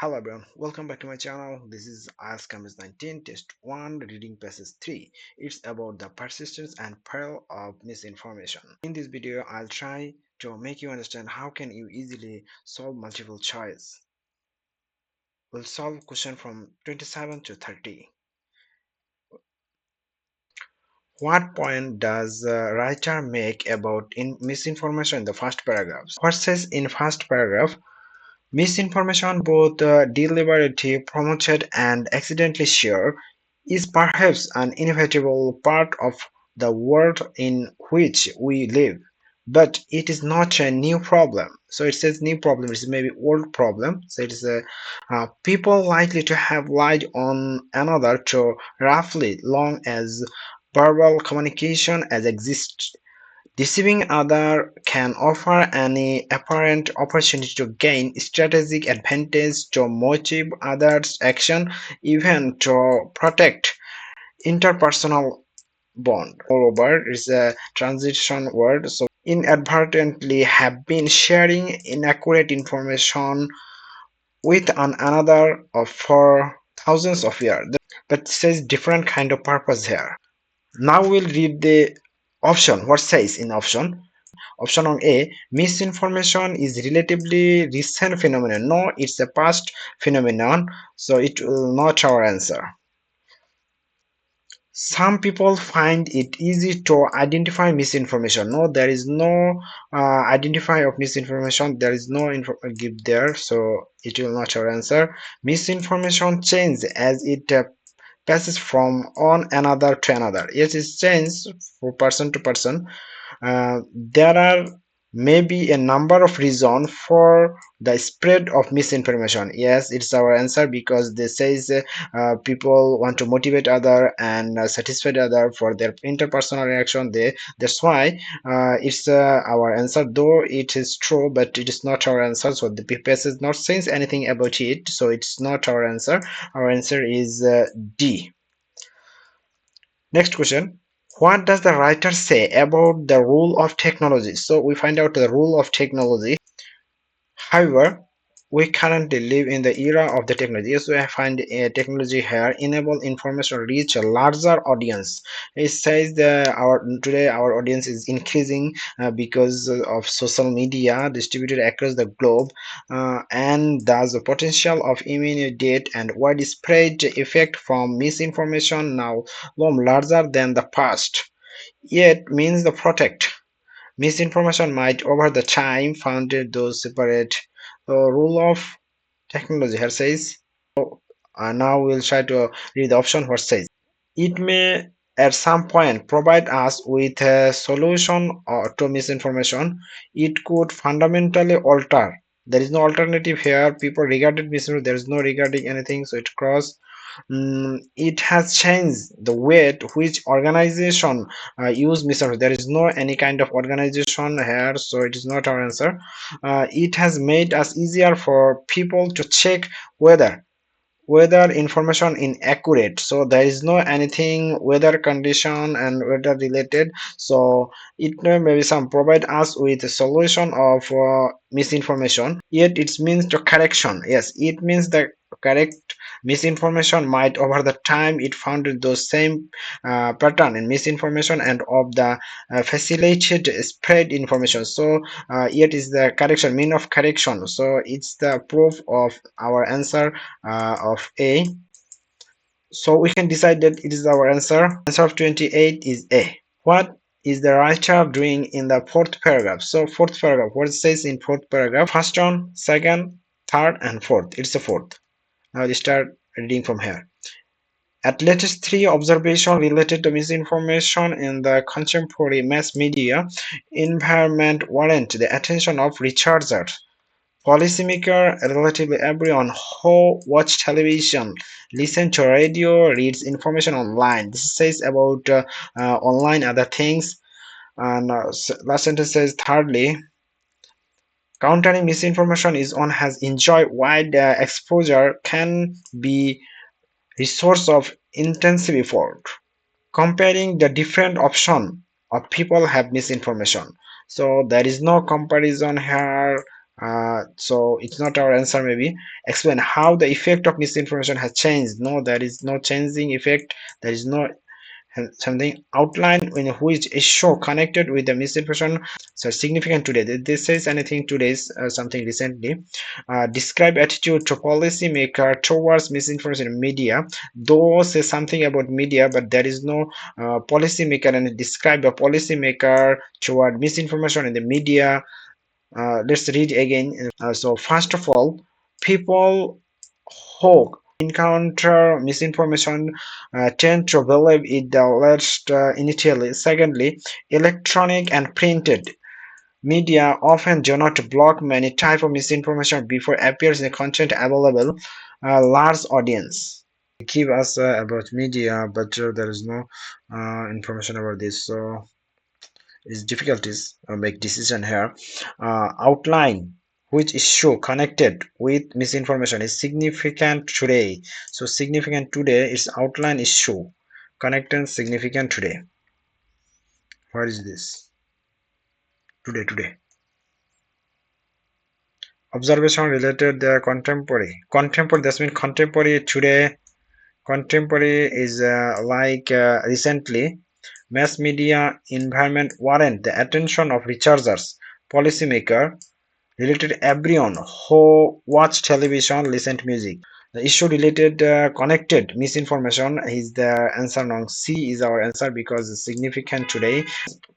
Hello everyone, welcome back to my channel. This is IELTS Cambridge-19 Test 1 reading Passage 3. It's about the persistence and peril of misinformation. In this video, I'll try to make you understand how can you easily solve multiple choice. We'll solve question from 27 to 30. What point does the writer make about misinformation in the first paragraph? What says in first paragraph? Misinformation, both deliberately promoted and accidentally shared, is perhaps an inevitable part of the world in which we live. But it is not a new problem. So it says new problem, it's maybe old problem. So it is people likely to have lied on another to roughly long as verbal communication as exists. Deceiving others can offer any apparent opportunity to gain strategic advantage, to motive others' action, even to protect interpersonal bond. Moreover, it's a transition word, so inadvertently have been sharing inaccurate information with another for thousands of years. But says different kind of purpose here. Now we'll read the option. What says in option? Option on A, misinformation is relatively recent phenomenon. No, it's a past phenomenon, so it will not our answer. Some people find it easy to identify misinformation. No, there is no identify of misinformation. There is no info give there, so it will not our answer. Misinformation changes as it passes from one another to another. Yes, it changes from person to person. There are maybe a number of reasons for the spread of misinformation. Yes, it's our answer because they says people want to motivate other and satisfy other for their interpersonal reaction. That's why it's our answer, though it is true, but it is not our answer. So the PPS is not saying anything about it, so it's not our answer. Our answer is D. Next question. What does the writer say about the role of technology? So we find out the role of technology. However, we currently live in the era of the technology. Yes, we find technology here enable information reach a larger audience. It says that today our audience is increasing because of social media distributed across the globe, and thus the potential of immediate and widespread effect from misinformation now larger than the past. Yet means the protect. Misinformation might over the time founded those separate. The rule of technology here says, now we'll try to read the option what says. It may at some point provide us with a solution to misinformation. It could fundamentally alter. There is no alternative here. People regarded misinformation. There is no regarding anything. So it cross. It has changed the way to which organization use misinformation. There is no any kind of organization here, so it is not our answer. It has made us easier for people to check whether information inaccurate, so there is no anything weather condition and weather related, so it may maybe some provide us with a solution of misinformation, yet it means the correction. Yes, it means the correct misinformation might over the time it found those same pattern in misinformation and of the facilitated spread information. So yet is the correction mean of correction, so it's the proof of our answer of A. So we can decide that it is our answer. Answer of 28 is A. What is the writer doing in the fourth paragraph? So fourth paragraph, what it says in fourth paragraph? First one, second, third, and fourth. It's the fourth. Now we start reading from here. At latest three observations related to misinformation in the contemporary mass media environment warrant the attention of researchers, policymakers, relatively everyone who watch television, listen to radio, reads information online. This says about online other things. And last sentence says, thirdly, countering misinformation is one has enjoyed wide exposure can be resource of intensive effort. Comparing the different option of people have misinformation, so there is no comparison here. So it's not our answer. Maybe explain how the effect of misinformation has changed. No, there is no changing effect. There is no something outline in which is show connected with the misinformation. So significant today, this says anything today's something recently. Describe attitude to policy maker towards misinformation in media. Though say something about media, but there is no policy maker, and describe a policy maker toward misinformation in the media. Let's read again. So first of all, people who encounter misinformation tend to believe it the alleged initially. Secondly, electronic and printed media often do not block many type of misinformation before it appears in the content available large audience. Give us about media, but there is no information about this. So is difficulties make decision here. Outline which issue connected with misinformation is significant today. So significant today is outline issue connected significant today. What is this? Today. Observation related the contemporary. Contemporary, that means contemporary today. Contemporary is like recently. Mass media environment warrant the attention of researchers, policymaker, related everyone who watch television, listen to music. The issue related connected misinformation is the answer. Number C is our answer because it's significant today.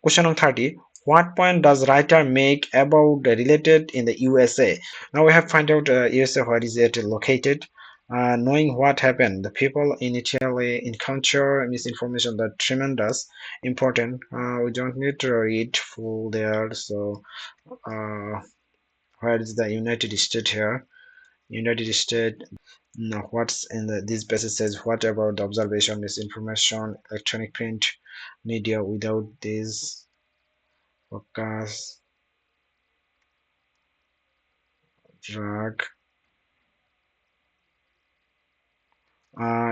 Question number 30. What point does writer make about the related in the USA? Now we have to find out USA, where is it located. Knowing what happened, the people initially encounter misinformation that tremendous important. We don't need to read full there. So where is the United States here? United States. Now, what's in this passage says, what about the observation, misinformation, electronic print media without this focus, drug?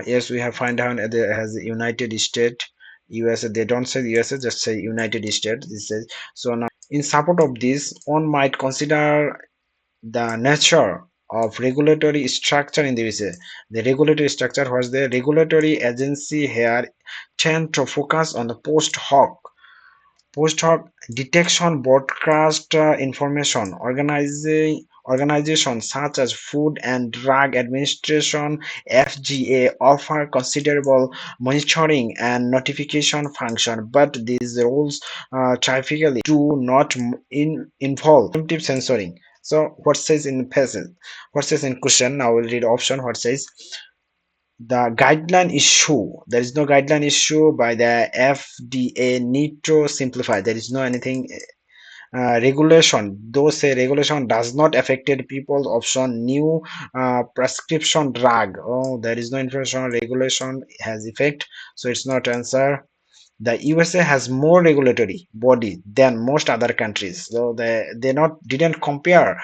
Yes, we have find out that it has the United States, USA. They don't say USA, just say United States. This says so. Now, in support of this, one might consider the nature of regulatory structure in the USA. The regulatory structure was the regulatory agency here tend to focus on the post hoc detection broadcast information. Organizations such as Food and Drug Administration (FDA) offer considerable monitoring and notification function, but these roles typically do not involve preemptive censoring. So what says in passage? What says in question? Now we'll read option. What says? The guideline issue. There is no guideline issue by the FDA. Need to simplify. There is no anything regulation. Though say regulation does not affected people's option. New prescription drug. Oh, there is no information. Regulation has effect. So it's not answer. The USA has more regulatory body than most other countries, so they not didn't compare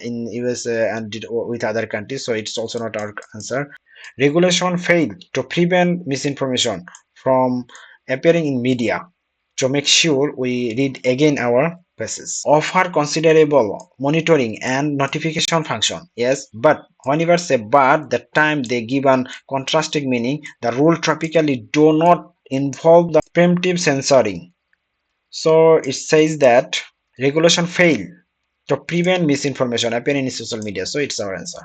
in USA and did with other countries, so it's also not our answer. Regulation failed to prevent misinformation from appearing in media. To make sure, we read again our passage. Offer considerable monitoring and notification function. Yes, but whenever say but, the time they give an contrasting meaning, the rule typically do not involve the preemptive censoring. So it says that regulation failed to prevent misinformation appearing in social media. So it's our answer.